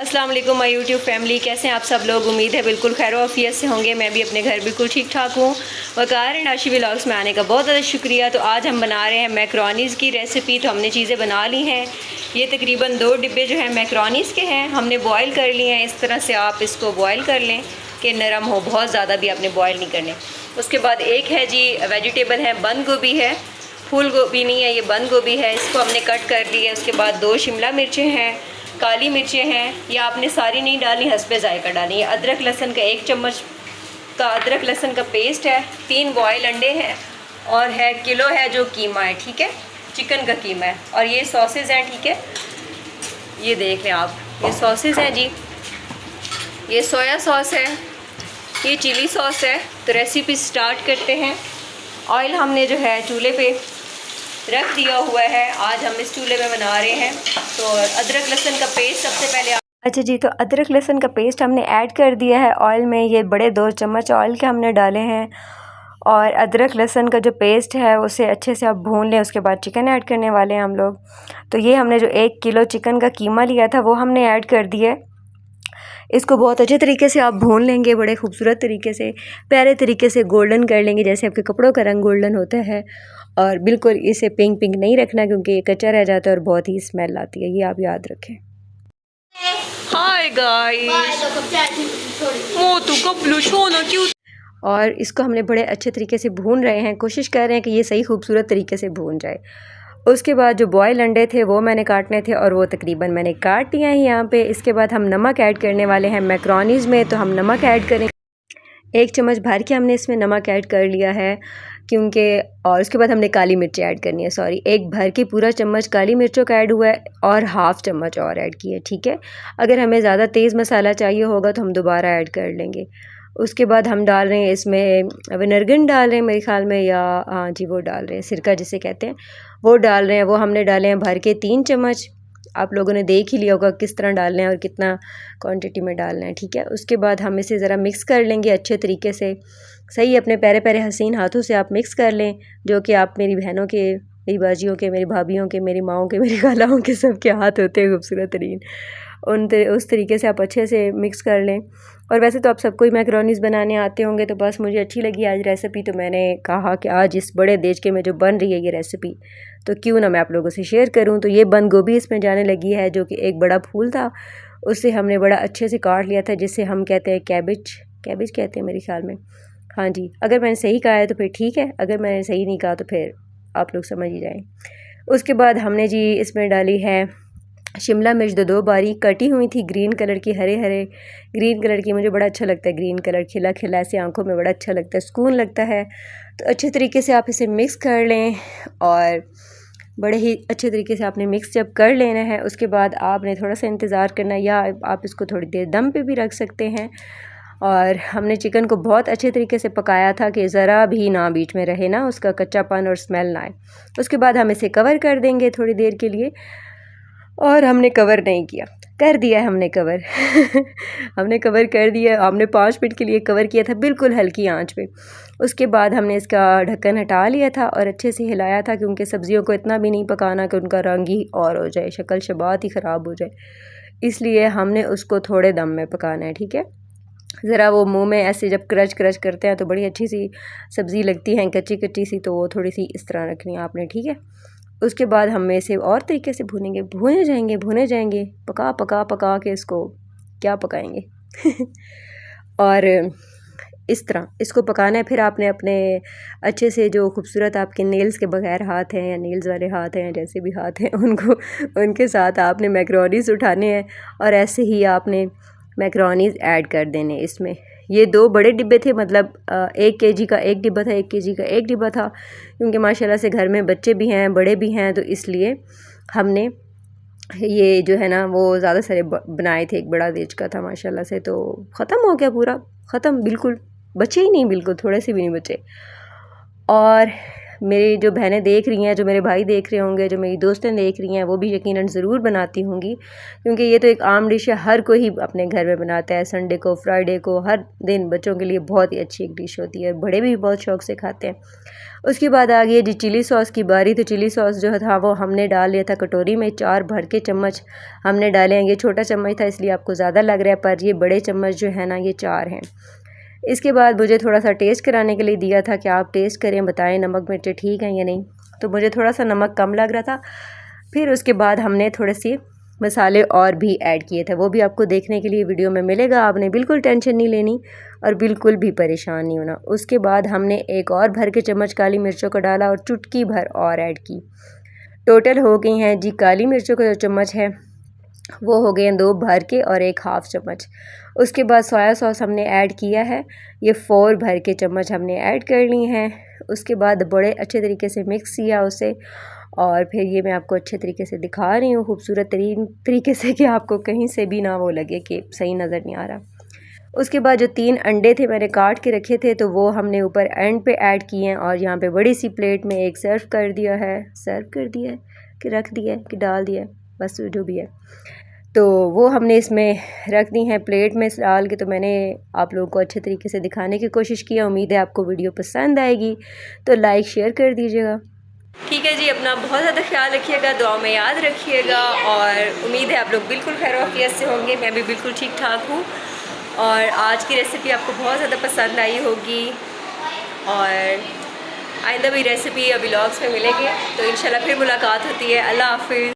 अस्सलाम वालेकुम my YouTube family, कैसे हैं आप सब लोग। उम्मीद है बिल्कुल खैर आफियत से होंगे। मैं भी अपने घर बिल्कुल ठीक ठाक हूँ। वकार एंड आशी व्लॉग्स में आने का बहुत ज़्यादा शुक्रिया। तो आज हम बना रहे हैं मैक्रोनीज़ की रेसिपी। तो हमने चीज़ें बना ली हैं। ये तकरीबन 2 डिब्बे जो हैं मैक्रोनीज़ के हैं, हमने बॉयल कर लिए हैं। इस तरह से आप इसको बॉयल कर लें कि नरम हो, बहुत ज़्यादा भी आपने बॉयल नहीं करने। उसके बाद एक है जी वेजिटेबल है, बंद गोभी है, फूल गोभी नहीं है, ये बंद गोभी है, इसको हमने कट कर लिया है। उसके बाद 2 शिमला मिर्चें हैं, काली मिर्चें हैं, ये आपने सारी नहीं डालनी, हस्बे जायका डालनी है। अदरक लहसुन का 1 चम्मच का अदरक लहसुन का पेस्ट है, 3 बॉयल अंडे हैं और है किलो है जो कीमा है, ठीक है, चिकन का कीमा है। और ये सॉसेज हैं, ठीक है, ये देख लें आप, ये सॉसेज हैं जी, ये सोया सॉस है, ये चिली सॉस है। तो रेसिपी स्टार्ट करते हैं। ऑयल हमने जो है चूल्हे पे रख दिया हुआ है। आज हम इस चूल्हे में बना रहे हैं। तो अदरक लहसुन का पेस्ट सबसे पहले अच्छा जी, तो अदरक लहसुन का पेस्ट हमने ऐड कर दिया है ऑयल में। ये बड़े 2 चम्मच ऑयल के हमने डाले हैं। और अदरक लहसुन का जो पेस्ट है उसे अच्छे से आप भून लें। उसके बाद चिकन ऐड करने वाले हैं हम लोग। तो ये हमने जो 1 किलो चिकन का कीमा लिया था वो हमने ऐड कर दिया। इसको बहुत अच्छे तरीके से आप भून लेंगे, बड़े खूबसूरत तरीके से, प्यारे तरीके से गोल्डन कर लेंगे, जैसे आपके कपड़ों का रंग गोल्डन होता है। और बिल्कुल इसे पिंक पिंक नहीं रखना क्योंकि ये कच्चा रह जाता है और बहुत ही स्मेल आती है, ये आप याद रखें। हाय गाइस, मोटू कपलू छोना क्यों। और इसको हमने बड़े अच्छे तरीके से भून रहे हैं, कोशिश कर रहे हैं कि ये सही खूबसूरत तरीके से भून जाए। उसके बाद जो बॉयल अंडे थे वो मैंने काटने थे और वो तकरीबन मैंने काट दिया है यहाँ पे। इसके बाद हम नमक ऐड करने वाले हैं मैक्रोनीज़ में। तो हम नमक ऐड करें, 1 चम्मच भर के हमने इसमें नमक ऐड कर लिया है क्योंकि। और उसके बाद हमने काली मिर्च ऐड करनी है, सॉरी, 1 भर के पूरा चम्मच काली मिर्चों का ऐड हुआ है और हाफ़ चम्मच और ऐड किया है, ठीक है। अगर हमें ज़्यादा तेज़ मसाला चाहिए होगा तो हम दोबारा ऐड कर लेंगे। उसके बाद हम डाल रहे हैं इसमें विनेगर डाल रहे हैं मेरे ख़्याल में, या हाँ जी वो डाल रहे हैं, सिरका जिसे कहते हैं वो डाल रहे हैं। वो हमने डाले हैं भर के 3 चम्मच। आप लोगों ने देख ही लिया होगा किस तरह डालना है और कितना क्वांटिटी में डालना है, ठीक है। उसके बाद हम इसे ज़रा मिक्स कर लेंगे अच्छे तरीके से, सही अपने प्यारे प्यारे हसीन हाथों से आप मिक्स कर लें, जो कि आप मेरी बहनों के, मेरी बाजियों के, मेरी भाभियों के, मेरी माओं के, मेरी खालाओं के सबके हाथ होते हैं खूबसूरत तरीन। उस तरीके से आप अच्छे से मिक्स कर लें। और वैसे तो आप सबको ही मैक्रोनीज़ बनाने आते होंगे, तो बस मुझे अच्छी लगी आज रेसिपी, तो मैंने कहा कि आज इस बड़े देशके में जो बन रही है ये रेसिपी, तो क्यों ना मैं आप लोगों से शेयर करूं। तो ये बंद गोभी इसमें जाने लगी है, जो कि एक बड़ा फूल था, उससे हमने बड़ा अच्छे से काट लिया था, जिसे हम कहते हैं कैबिज, कैबिज कहते हैं मेरे ख्याल में, हाँ जी। अगर मैंने सही कहा है तो फिर ठीक है, अगर मैंने सही नहीं कहा तो फिर आप लोग समझ ही जाएँ। उसके बाद हमने जी इसमें डाली है शिमला मिर्च, 2 बारीक कटी हुई थी, ग्रीन कलर की, हरे हरे ग्रीन कलर की, मुझे बड़ा अच्छा लगता है ग्रीन कलर, खिला खिला ऐसे आंखों में बड़ा अच्छा लगता है, सुकून लगता है। तो अच्छे तरीके से आप इसे मिक्स कर लें और बड़े ही अच्छे तरीके से आपने मिक्स जब कर लेना है, उसके बाद आपने थोड़ा सा इंतज़ार करना है, या आप इसको थोड़ी देर दम पे भी रख सकते हैं। और हमने चिकन को बहुत अच्छे तरीके से पकाया था कि ज़रा भी ना बीच में रहे ना उसका कच्चापन और स्मेल ना आए। उसके बाद हम इसे कवर कर देंगे थोड़ी देर के लिए, और हमने कवर नहीं किया, कर दिया है हमने कवर हमने कवर कर दिया, हमने 5 मिनट के लिए कवर किया था बिल्कुल हल्की आंच पे। उसके बाद हमने इसका ढक्कन हटा लिया था और अच्छे से हिलाया था, क्योंकि सब्ज़ियों को इतना भी नहीं पकाना कि उनका रंग ही और हो जाए, शक्ल शबात ही ख़राब हो जाए, इसलिए हमने उसको थोड़े दम में पकाना है, ठीक है। ज़रा वो मुंह में ऐसे जब क्रच क्रच करते हैं तो बड़ी अच्छी सी सब्ज़ी लगती है, कच्ची कच्ची सी, तो वो थोड़ी सी इस तरह रखनी है आपने, ठीक है। उसके बाद हम इसे और तरीके से भूनेंगे, भुने जाएंगे, पका पका पका के इसको क्या पकाएंगे और इस तरह इसको पकाना है। फिर आपने अपने अच्छे से जो खूबसूरत आपके नेल्स के बगैर हाथ हैं, या नेल्स वाले हाथ हैं, या जैसे भी हाथ हैं, उनको उनके साथ आपने मैक्रोनीज़ उठाने हैं और ऐसे ही आपने मैक्रोनीज़ ऐड कर देने इसमें। ये 2 बड़े डिब्बे थे, मतलब 1 केजी का 1 डिब्बा था, 1 केजी का 1 डिब्बा था, क्योंकि माशाल्लाह से घर में बच्चे भी हैं, बड़े भी हैं, तो इसलिए हमने ये जो है ना वो ज़्यादा सारे बनाए थे। एक बड़ा देज का था माशाल्लाह से, तो ख़त्म हो गया पूरा, ख़त्म, बिल्कुल बचे ही नहीं, बिल्कुल थोड़े से भी नहीं बचे। और मेरी जो बहनें देख रही हैं, जो मेरे भाई देख रहे होंगे, जो मेरी दोस्तें देख रही हैं, वो भी यकीनन ज़रूर बनाती होंगी, क्योंकि ये तो एक आम डिश है, हर कोई अपने घर में बनाता है। संडे को, फ्राइडे को, हर दिन बच्चों के लिए बहुत ही अच्छी एक डिश होती है, बड़े भी बहुत शौक़ से खाते हैं। उसके बाद आ गई है जी चिली सॉस की बारी। तो चिली सॉस जो था वो हमने डाल लिया था कटोरी में, 4 भर के चम्मच हमने डाले हैं। ये छोटा चम्मच था इसलिए आपको ज़्यादा लग रहा है, पर ये बड़े चम्मच जो है ना ये 4 हैं। इसके बाद मुझे थोड़ा सा टेस्ट कराने के लिए दिया था कि आप टेस्ट करें, बताएं नमक मिर्चें ठीक हैं या नहीं। तो मुझे थोड़ा सा नमक कम लग रहा था। फिर उसके बाद हमने थोड़े से मसाले और भी ऐड किए थे, वो भी आपको देखने के लिए वीडियो में मिलेगा। आपने बिल्कुल टेंशन नहीं लेनी और बिल्कुल भी परेशान नहीं होना। उसके बाद हमने एक और भर के चम्मच काली मिर्चों का डाला और चुटकी भर और ऐड की। टोटल हो गई हैं जी काली मिर्चों का जो चम्मच है वो हो गए हैं 2 भर के और 1 हाफ़ चम्मच। उसके बाद सोया सॉस हमने ऐड किया है, ये 4 भर के चम्मच हमने ऐड कर ली हैं। उसके बाद बड़े अच्छे तरीके से मिक्स किया उसे, और फिर ये मैं आपको अच्छे तरीके से दिखा रही हूँ खूबसूरत तरीके से कि आपको कहीं से भी ना वो लगे कि सही नज़र नहीं आ रहा। उसके बाद जो 3 अंडे थे मैंने काट के रखे थे, तो वो हमने ऊपर एंड पे ऐड किए हैं और यहाँ पे बड़ी सी प्लेट में एक सर्व कर दिया है कि रख दिया है कि डाल दिया है, बस जो भी है। तो वो हमने इसमें रख दी हैं प्लेट में डाल के। तो मैंने आप लोगों को अच्छे तरीके से दिखाने की कोशिश की है। उम्मीद है आपको वीडियो पसंद आएगी, तो लाइक शेयर कर दीजिएगा। ठीक है जी, अपना बहुत ज़्यादा ख्याल रखिएगा, दुआ में याद रखिएगा, और उम्मीद है आप लोग बिल्कुल खैर आफियत से होंगे। मैं भी बिल्कुल ठीक ठाक हूँ, और आज की रेसिपी आपको बहुत ज़्यादा पसंद आई होगी, और आइंदा भी रेसिपी या व्लॉग्स में मिलेंगे। तो इंशाल्लाह फिर मुलाकात होती है। अल्लाह हाफिज़।